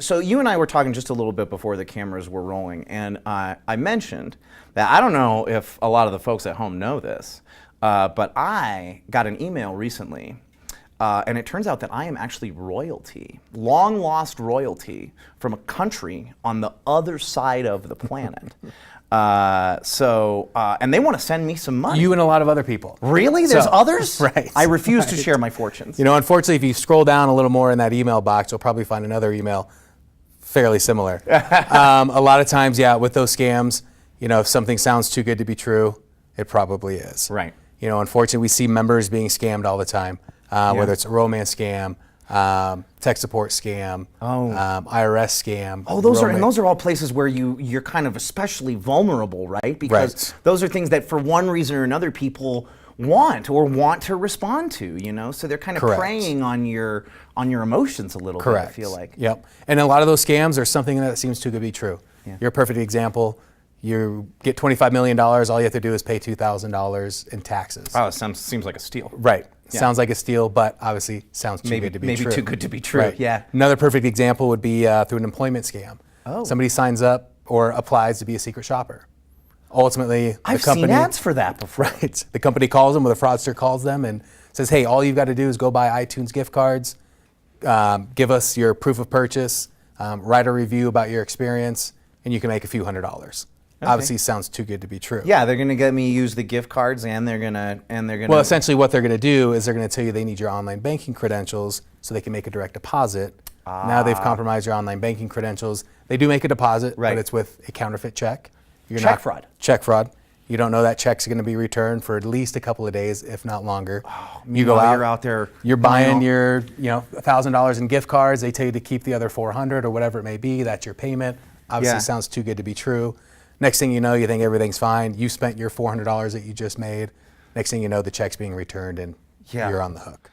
so you and I were talking just a little bit before the cameras were rolling, and I mentioned that I don't know if a lot of the folks at home know this, but I got an email recently, and it turns out that I am actually royalty, long lost royalty from a country on the other side of the planet. And they want to send me some money. You and a lot of other people. Really? There's others? Right. I refuse to share my fortunes. You know, unfortunately, if you scroll down a little more in that email box, you'll probably find another email fairly similar. A lot of times, yeah, with those scams, you know, if something sounds too good to be true, it probably is. Right. You know, unfortunately, we see members being scammed all the time, whether it's a romance scam, tech support scam, IRS scam. Oh, those are all places where you're kind of especially vulnerable, right? Because those are things that for one reason or another people want to respond to, you know? So they're kind of preying on your emotions a little bit, I feel like. Yep. And a lot of those scams are something that seems too good to be true. Yeah. You're a perfect example. You get $25 million, all you have to do is pay $2,000 in taxes. Oh, it seems like a steal. Right. Yeah. Sounds like a steal, but obviously sounds too good to be true. Maybe too good to be true, right. Yeah. Another perfect example would be through an employment scam. Oh. Somebody signs up or applies to be a secret shopper. Ultimately, I've seen ads for that before. Right. The company calls them, or the fraudster calls them and says, hey, all you've got to do is go buy iTunes gift cards, give us your proof of purchase, write a review about your experience, and you can make a few $100s. Okay. Obviously, sounds too good to be true. Yeah, they're going to get me to use the gift cards, and they're going to. Well, essentially, what they're going to do is they're going to tell you they need your online banking credentials so they can make a direct deposit. Now they've compromised your online banking credentials. They do make a deposit, but it's with a counterfeit check. Check fraud. Check fraud. You don't know that check's going to be returned for at least a couple of days, if not longer. Oh, you go out. You're out there. You're buying your, $1,000 in gift cards. They tell you to keep the other $400 or whatever it may be. That's your payment. Obviously, sounds too good to be true. Next thing you know, you think everything's fine. You spent your $400 that you just made. Next thing you know, the check's being returned and you're on the hook.